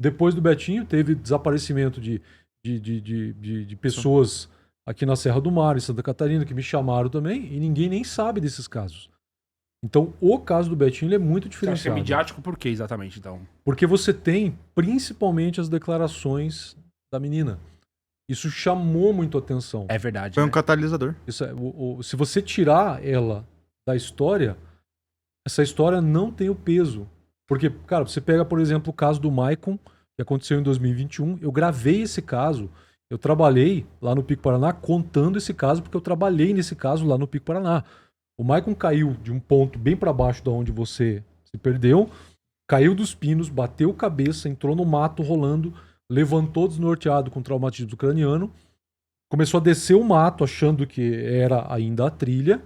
Depois do Betinho, teve desaparecimento de pessoas aqui na Serra do Mar, em Santa Catarina, que me chamaram também, e ninguém nem sabe desses casos. Então, o caso do Betinho ele é muito Você acha que é diferenciado. midiático por quê, exatamente, então? Porque você tem, principalmente, as declarações da menina. Isso chamou muito atenção. É verdade, Foi um né? catalisador. Isso se você tirar ela da história, essa história não tem o peso. Porque, cara, você pega, por exemplo, o caso do Maicon, que aconteceu em 2021. Eu gravei esse caso. Eu trabalhei lá no Pico Paraná contando esse caso, porque eu trabalhei nesse caso lá no Pico Paraná. O Maicon caiu de um ponto bem para baixo da onde você se perdeu, caiu dos pinos, bateu cabeça, entrou no mato rolando, levantou desnorteado com traumatismo craniano, começou a descer o mato achando que era ainda a trilha,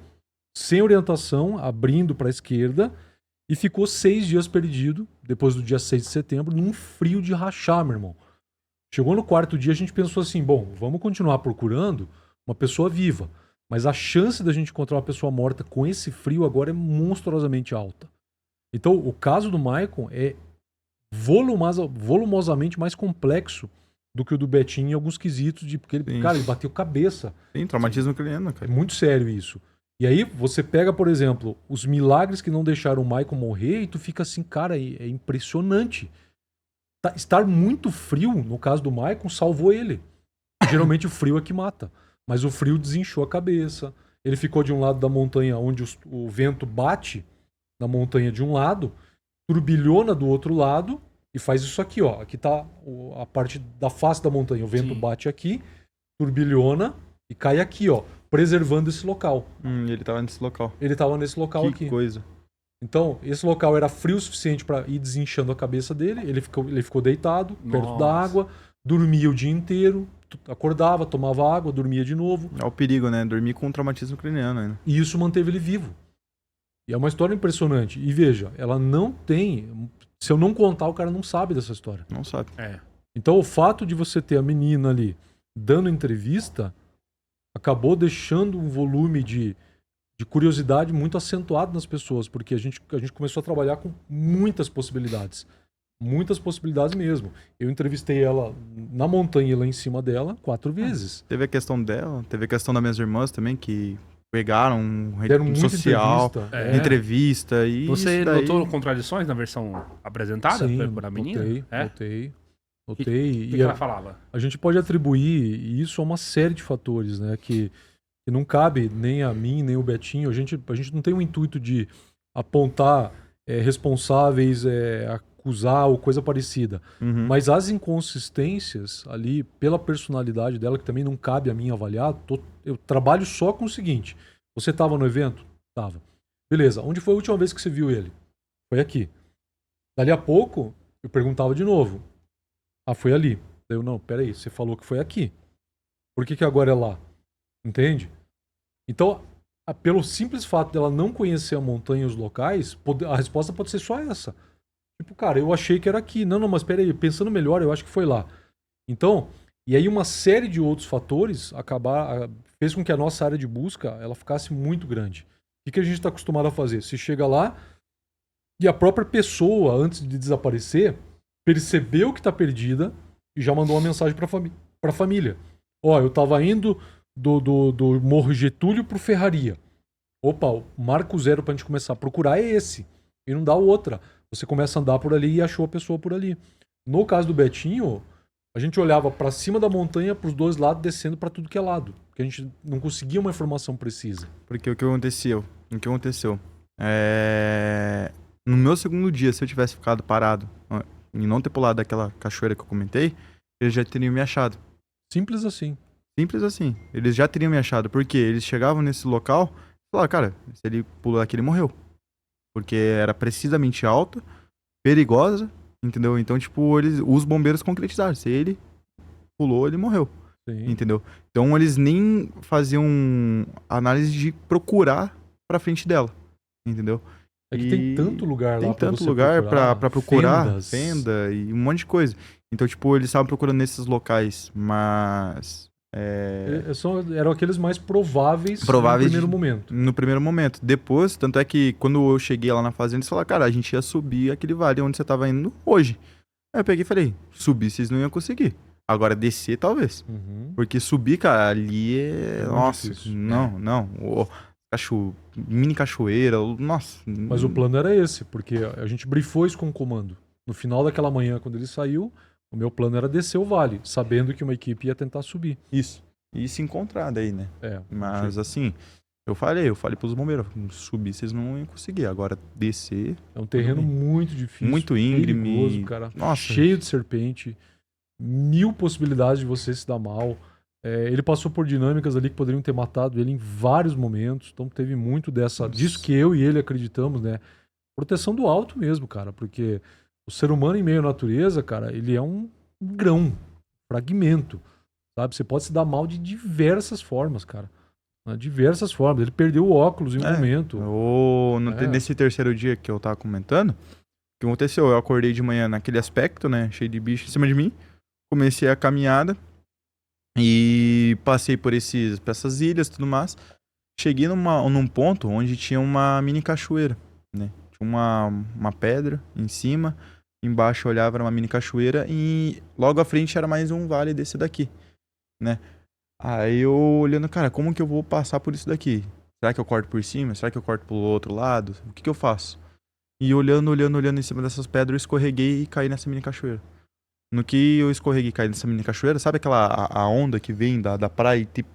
sem orientação, abrindo para a esquerda, e ficou 6 dias perdido, depois do dia 6 de setembro, num frio de rachar, meu irmão. Chegou no 4º dia, a gente pensou assim, bom, vamos continuar procurando uma pessoa viva. Mas a chance da gente encontrar uma pessoa morta com esse frio agora é monstruosamente alta. Então, o caso do Maicon é volumosamente mais complexo do que o do Betinho em alguns quesitos, porque ele, cara, ele bateu cabeça. Sim, traumatismo craniano, É cara. muito sério isso. E aí, você pega, por exemplo, os milagres que não deixaram o Maicon morrer e tu fica assim, cara, é impressionante. Estar muito frio, no caso do Maicon, salvou ele. Geralmente o frio é que mata. Mas o frio desinchou a cabeça. Ele ficou de um lado da montanha onde o vento bate na montanha de um lado, turbilhona do outro lado e faz isso aqui, ó. Aqui tá a parte da face da montanha. O vento bate aqui, turbilhona e cai aqui, ó, preservando esse local. Ele tava nesse local. Ele tava nesse local Que aqui. coisa. Então, esse local era frio o suficiente para ir desinchando a cabeça dele. Ele ficou deitado, perto da água, dormia o dia inteiro, acordava, tomava água, dormia de novo. É o perigo, né? Dormir com traumatismo craniano ainda. E isso manteve ele vivo. E é uma história impressionante. E veja, ela não tem... Se eu não contar, o cara não sabe dessa história. Não sabe. Então, o fato de você ter a menina ali dando entrevista acabou deixando um volume de curiosidade muito acentuado nas pessoas, porque a gente começou a trabalhar com muitas possibilidades. Muitas possibilidades mesmo. Eu entrevistei ela na montanha lá em cima dela 4 vezes. Teve a questão dela, teve a questão das minhas irmãs também, que pegaram Deram rede muita social, entrevista. e Você isso daí... notou contradições na versão apresentada por a menina? Notei. O que ela falava? A gente pode atribuir isso a uma série de fatores, né? Que não cabe nem a mim, nem o Betinho. A gente não tem o intuito de apontar responsáveis, acusar ou coisa parecida. Mas as inconsistências ali, pela personalidade dela, que também não cabe a mim avaliar, eu trabalho só com o seguinte. Você estava no evento? Tava. Beleza, onde foi a última vez que você viu ele? Foi aqui. Dali a pouco, eu perguntava de novo. Ah, foi ali. Eu, não, peraí, você falou que foi aqui. Por que agora é lá? Entende? Então, pelo simples fato dela não conhecer a montanha e os locais, a resposta pode ser só essa. Tipo, cara, eu achei que era aqui. Não, mas peraí, pensando melhor, eu acho que foi lá. Então, e aí uma série de outros fatores fez com que a nossa área de busca ela ficasse muito grande. O que a gente está acostumado a fazer? Você chega lá e a própria pessoa, antes de desaparecer, percebeu que está perdida e já mandou uma mensagem para a família. Ó, eu estava indo do Morro Getúlio pro Ferraria. Opa, o marco zero pra gente começar a procurar é esse. E não dá outra. Você começa a andar por ali e achou a pessoa por ali. No caso do Betinho, a gente olhava pra cima da montanha, pros 2 lados, descendo pra tudo que é lado. Porque a gente não conseguia uma informação precisa. Porque o que aconteceu? No meu segundo dia, se eu tivesse ficado parado e não ter pulado daquela cachoeira que eu comentei, eles já teriam me achado. Simples assim. Simples assim. Eles já teriam me achado. Porque eles chegavam nesse local e falaram, cara, se ele pulou aqui, ele morreu. Porque era precisamente alta, perigosa, entendeu? Então, tipo, os bombeiros concretizaram. Se ele pulou, ele morreu. Sim. Entendeu? Então, eles nem faziam análise de procurar pra frente dela. Entendeu? É que tem tanto lugar lá pra você pra procurar, fendas. fenda e um monte de coisa. Então, tipo, eles estavam procurando nesses locais, mas... Eram aqueles mais prováveis no primeiro momento. No primeiro momento. Depois, tanto é que quando eu cheguei lá na fazenda, eles falaram, cara, a gente ia subir aquele vale onde você tava indo hoje. Aí eu peguei e falei, subir vocês não iam conseguir. Agora descer, talvez. Porque subir, cara, ali é... Nossa, difícil. não. Mini cachoeira, nossa. Mas o plano era esse, porque a gente brifou isso com o comando. No final daquela manhã, quando ele saiu, o meu plano era descer o vale, sabendo que uma equipe ia tentar subir. Isso. E se encontrar daí, né? Mas assim, eu falei pros bombeiros, subir vocês não iam conseguir. Agora descer... É um terreno muito difícil. Muito íngreme. Perigoso, cara. Nossa. Cheio de serpente. 1000 possibilidades de você se dar mal. Ele passou por dinâmicas ali que poderiam ter matado ele em vários momentos. Então teve muito disso que eu e ele acreditamos, né? Proteção do alto mesmo, cara. Porque o ser humano em meio à natureza, cara, ele é um grão, fragmento, sabe? Você pode se dar mal de diversas formas, cara. Diversas formas. Ele perdeu o óculos em um momento. Nesse terceiro dia que eu tava comentando, o que aconteceu? Eu acordei de manhã naquele aspecto, né? Cheio de bicho em cima de mim. Comecei a caminhada. E passei por essas ilhas e tudo mais. Cheguei num ponto onde tinha uma mini cachoeira, né? Tinha uma pedra em cima. Embaixo eu olhava, era uma mini cachoeira. E logo à frente era mais um vale desse daqui, né? Aí eu olhando, cara, como que eu vou passar por isso daqui? Será que eu corto por cima? Será que eu corto pro outro lado? O que eu faço? E olhando em cima dessas pedras, eu escorreguei e caí nessa mini cachoeira. No que eu escorreguei e caí nessa mini cachoeira, sabe a onda que vem da praia e te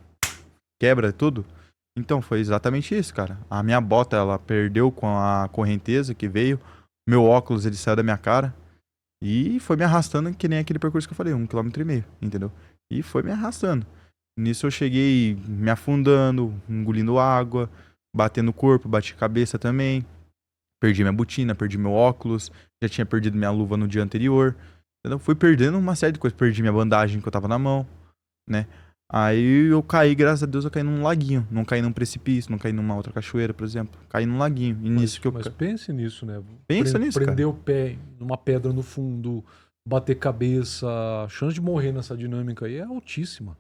quebra tudo? Então, foi exatamente isso, cara. A minha bota, ela perdeu com a correnteza que veio. Meu óculos, ele saiu da minha cara. E foi me arrastando que nem aquele percurso que eu falei, 1,5 km, entendeu? E foi me arrastando. Nisso eu cheguei me afundando, engolindo água, batendo o corpo, bati cabeça também. Perdi minha botina, perdi meu óculos, já tinha perdido minha luva no dia anterior. Entendeu? Fui perdendo uma série de coisas, perdi minha bandagem que eu tava na mão, né? Aí eu caí, graças a Deus, eu caí num laguinho. Não caí num precipício, não caí numa outra cachoeira, por exemplo. Caí num laguinho. E nisso que eu... Mas pense nisso, né? Pensa nisso, cara. Prender o pé numa pedra no fundo, bater cabeça, a chance de morrer nessa dinâmica aí é altíssima.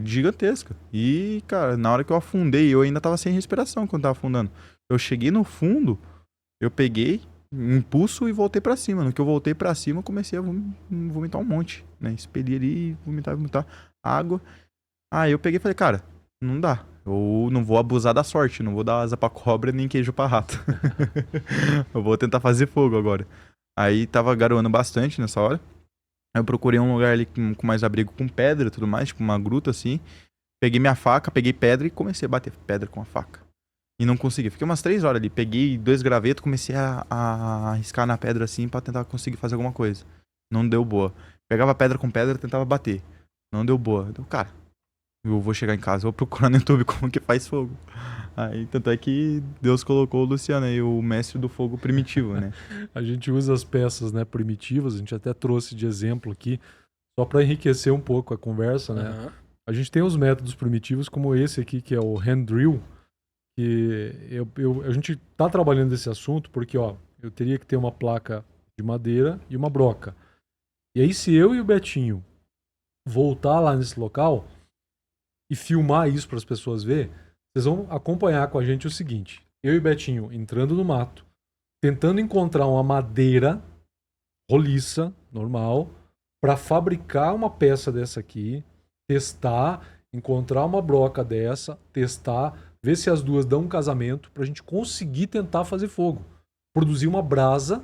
Gigantesca. E, cara, na hora que eu afundei, eu ainda tava sem respiração quando tava afundando. Eu cheguei no fundo, eu peguei impulso e voltei pra cima. No que eu voltei pra cima, eu comecei a vomitar um monte, né? Expeli ali, vomitar água. Aí eu peguei e falei, cara, não dá. Eu não vou abusar da sorte, não vou dar asa pra cobra nem queijo pra rato. Eu vou tentar fazer fogo agora. Aí tava garoando bastante nessa hora. Aí eu procurei um lugar ali com mais abrigo, com pedra e tudo mais, tipo uma gruta assim. Peguei minha faca, peguei pedra e comecei a bater pedra com a faca. E não consegui. Fiquei umas 3 horas ali. Peguei 2 gravetos, comecei a riscar na pedra assim pra tentar conseguir fazer alguma coisa. Não deu boa. Pegava pedra com pedra e tentava bater. Não deu boa. Então, cara, eu vou chegar em casa, vou procurar no YouTube como que faz fogo. Aí, tanto é que Deus colocou o Luciano aí, o mestre do fogo primitivo, né? A gente usa as peças, né, primitivas, a gente até trouxe de exemplo aqui, só para enriquecer um pouco a conversa, né? Uhum. A gente tem os métodos primitivos como esse aqui, que é o hand drill, que a gente tá trabalhando esse assunto porque, ó, eu teria que ter uma placa de madeira e uma broca. E aí, se eu e o Betinho voltar lá nesse local e filmar isso para as pessoas verem, vocês vão acompanhar com a gente o seguinte: eu e o Betinho entrando no mato, tentando encontrar uma madeira roliça, normal, para fabricar uma peça dessa aqui, testar, encontrar uma broca dessa, testar, ver se as duas dão um casamento, pra gente conseguir tentar fazer fogo. Produzir uma brasa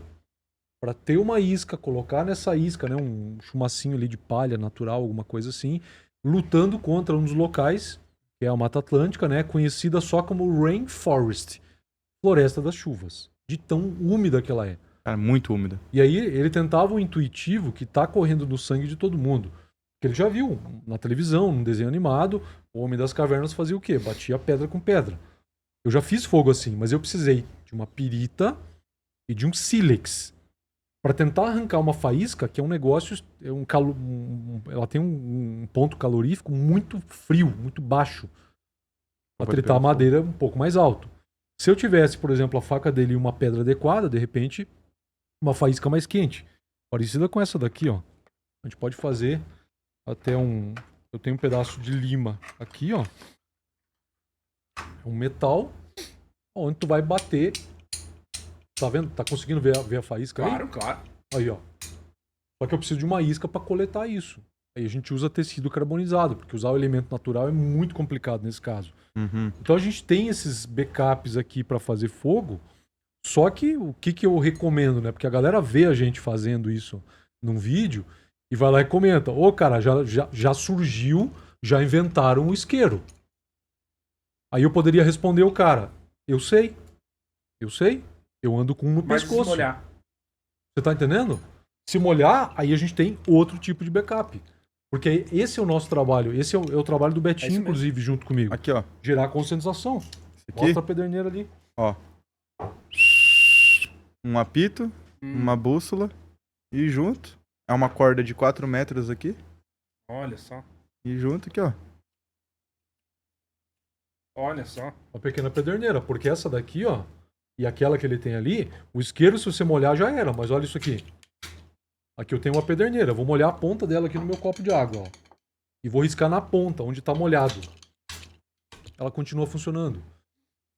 para ter uma isca, colocar nessa isca, né, um chumacinho ali de palha natural, alguma coisa assim, lutando contra um dos locais, que é a Mata Atlântica, né, conhecida só como Rainforest, Floresta das Chuvas, de tão úmida que ela é. Cara, muito úmida. E aí ele tentava o intuitivo que tá correndo no sangue de todo mundo. Que ele já viu na televisão, num desenho animado, o Homem das Cavernas fazia o quê? Batia pedra com pedra. Eu já fiz fogo assim, mas eu precisei de uma pirita e de um sílex para tentar arrancar uma faísca, que é um negócio, ela tem um ponto calorífico muito frio, muito baixo, para tritar a madeira um pouco mais alto. Se eu tivesse, por exemplo, a faca dele e uma pedra adequada, de repente, uma faísca mais quente, parecida com essa daqui, ó. A gente pode fazer até eu tenho um pedaço de lima aqui, ó. É um metal onde tu vai bater. Tá vendo? Tá conseguindo ver a faísca aí? Claro. Aí, ó. Só que eu preciso de uma isca para coletar isso. Aí a gente usa tecido carbonizado, porque usar o elemento natural é muito complicado nesse caso. Então a gente tem esses backups aqui para fazer fogo, só que o que eu recomendo, né? Porque a galera vê a gente fazendo isso num vídeo e vai lá e comenta: ô, cara, já surgiu, já inventaram um isqueiro. Aí eu poderia responder o cara: eu sei, eu ando com um no Mas pescoço. se molhar. Você tá entendendo? Se molhar, aí a gente tem outro tipo de backup. Porque esse é o nosso trabalho. Esse é o trabalho do Betinho, inclusive, junto comigo. Aqui, ó. Gerar conscientização. Esse aqui, Mostra a pederneira ali. ó. Um apito, uma bússola e junto. É uma corda de 4 metros aqui. Olha só. E junto aqui, ó. Olha só. Uma pequena pederneira. Porque essa daqui, ó, e aquela que ele tem ali, o isqueiro, se você molhar, já era. Mas olha isso aqui. Aqui eu tenho uma pederneira. Eu vou molhar a ponta dela aqui no meu copo de água, ó. E vou riscar na ponta, onde tá molhado. Ela continua funcionando.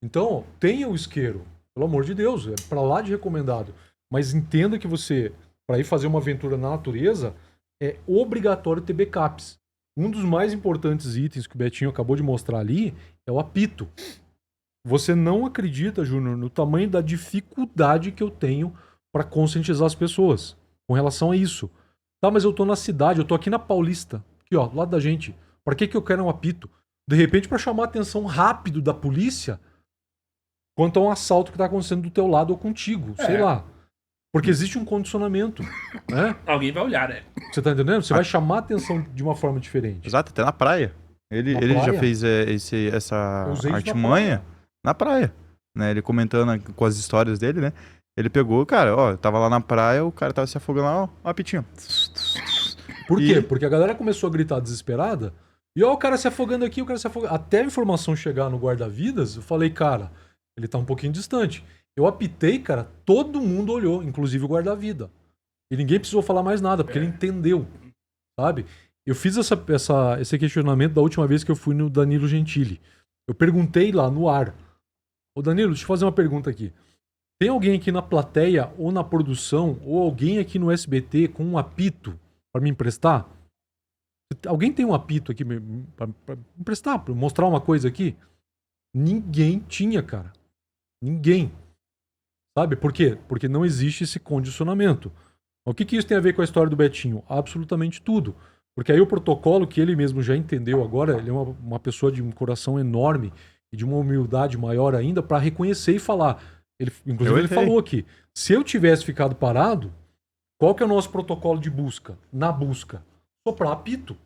Então, ó, tenha o isqueiro. Pelo amor de Deus, é pra lá de recomendado. Mas entenda que você, para ir fazer uma aventura na natureza, é obrigatório ter backups. Um dos mais importantes itens que o Betinho acabou de mostrar ali é o apito. Você não acredita, Júnior, no tamanho da dificuldade que eu tenho para conscientizar as pessoas com relação a isso. Tá, mas eu tô na cidade, eu tô aqui na Paulista, aqui ó, do lado da gente. Pra que eu quero um apito? De repente, para chamar a atenção rápido da polícia quanto a um assalto que tá acontecendo do teu lado ou contigo, sei lá. Porque existe um condicionamento, né? Alguém vai olhar, né? Você tá entendendo? Você vai chamar a atenção de uma forma diferente. Exato, até na praia. Ele praia? já fez essa Eu usei isso artimanha na praia. Né? Ele comentando com as histórias dele, né? Ele pegou, cara, ó, eu tava lá na praia, o cara tava se afogando lá, ó, um apitinho. Por quê? Porque a galera começou a gritar desesperada. E ó, o cara se afogando aqui, o cara se afogando. Até a informação chegar no guarda-vidas, eu falei, cara, ele tá um pouquinho distante. Eu apitei, cara, todo mundo olhou, inclusive o guarda-vida. E ninguém precisou falar mais nada, porque ele entendeu, sabe? Eu fiz esse questionamento da última vez que eu fui no Danilo Gentili. Eu perguntei lá no ar. Ô Danilo, deixa eu fazer uma pergunta aqui. Tem alguém aqui na plateia, ou na produção, ou alguém aqui no SBT com um apito pra me emprestar? Alguém tem um apito aqui pra emprestar, pra mostrar uma coisa aqui? Ninguém tinha, cara. Ninguém. Sabe por quê? Porque não existe esse condicionamento. O que isso tem a ver com a história do Betinho? Absolutamente tudo. Porque aí o protocolo que ele mesmo já entendeu agora, ele é uma pessoa de um coração enorme e de uma humildade maior ainda para reconhecer e falar. Inclusive ele falou aqui, se eu tivesse ficado parado, qual que é o nosso protocolo de busca? Na busca, soprar apito.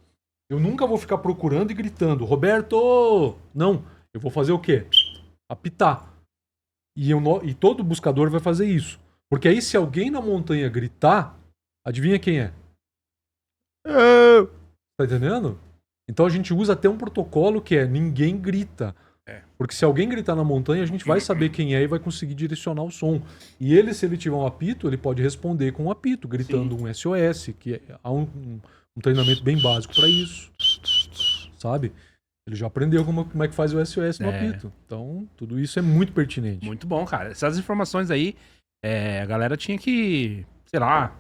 Eu nunca vou ficar procurando e gritando, Roberto! Não, eu vou fazer o quê? Apitar. E todo buscador vai fazer isso. Porque aí se alguém na montanha gritar, adivinha quem é? Tá entendendo? Então a gente usa até um protocolo que é ninguém grita. Porque se alguém gritar na montanha, a gente vai saber quem é e vai conseguir direcionar o som. E ele, se ele tiver um apito, ele pode responder com um apito, gritando um SOS, que há um treinamento bem básico para isso. Sabe? Ele já aprendeu como é que faz o SOS no apito. Então, tudo isso é muito pertinente. Muito bom, cara. Essas informações aí, a galera tinha que, sei lá,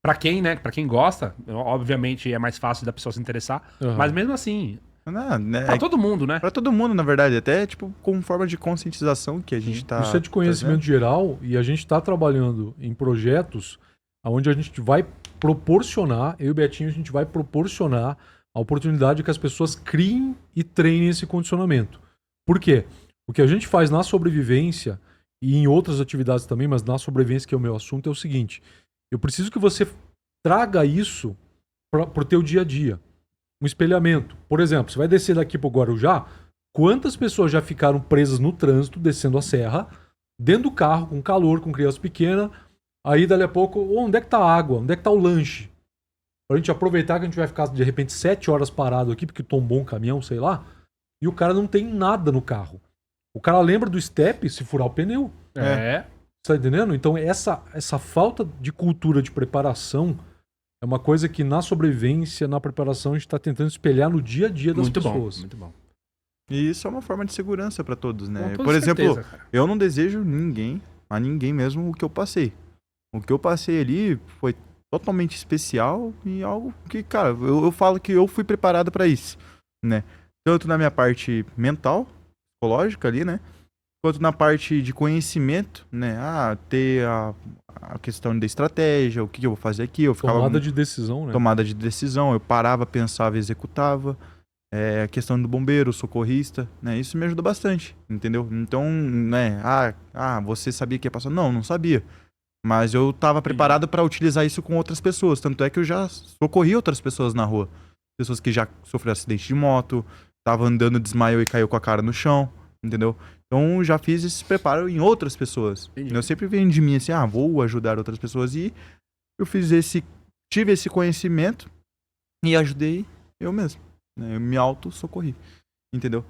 pra quem, né? Pra quem gosta, obviamente é mais fácil da pessoa se interessar, mas mesmo assim, não, né, pra todo mundo, né? Pra todo mundo, na verdade. Até, tipo, como forma de conscientização que a gente tá... Isso é de conhecimento geral e a gente tá trabalhando em projetos onde a gente vai proporcionar, eu e o Betinho, a gente vai proporcionar a oportunidade que as pessoas criem e treinem esse condicionamento. Por quê? O que a gente faz na sobrevivência e em outras atividades também, mas na sobrevivência, que é o meu assunto, é o seguinte. Eu preciso que você traga isso pro teu dia a dia. Um espelhamento. Por exemplo, você vai descer daqui pro Guarujá, quantas pessoas já ficaram presas no trânsito, descendo a serra, dentro do carro, com calor, com criança pequena, aí dali a pouco, onde é que tá a água? Onde é que tá o lanche? Pra gente aproveitar que a gente vai ficar, de repente, 7 horas parado aqui, porque tombou um caminhão, sei lá, e o cara não tem nada no carro. O cara lembra do step se furar o pneu. Você tá entendendo? Então essa falta de cultura de preparação é uma coisa que na sobrevivência, na preparação, a gente tá tentando espelhar no dia a dia das pessoas. Muito bom. E isso é uma forma de segurança pra todos, né? Com Por exemplo, certeza, cara. eu não desejo a ninguém mesmo o que eu passei. O que eu passei ali foi totalmente especial e algo que, cara, eu falo que eu fui preparado pra isso, né? Tanto na minha parte mental, psicológica ali, né? Quanto na parte de conhecimento, né? Ter a questão da estratégia, o que eu vou fazer aqui. Eu ficava Tomada de decisão, né? tomada de decisão, eu parava, pensava e executava. A questão do bombeiro, socorrista, né? Isso me ajuda bastante, entendeu? Então, né? Você sabia que ia passar? Não, não sabia. Mas eu estava preparado para utilizar isso com outras pessoas. Tanto é que eu já socorri outras pessoas na rua. Pessoas que já sofreram acidente de moto, tava andando, desmaiou e caiu com a cara no chão, entendeu? Então já fiz esse preparo em outras pessoas. Entendi. Eu sempre venho de mim assim, vou ajudar outras pessoas. E eu tive esse conhecimento e ajudei eu mesmo. Né? Eu me auto-socorri, entendeu?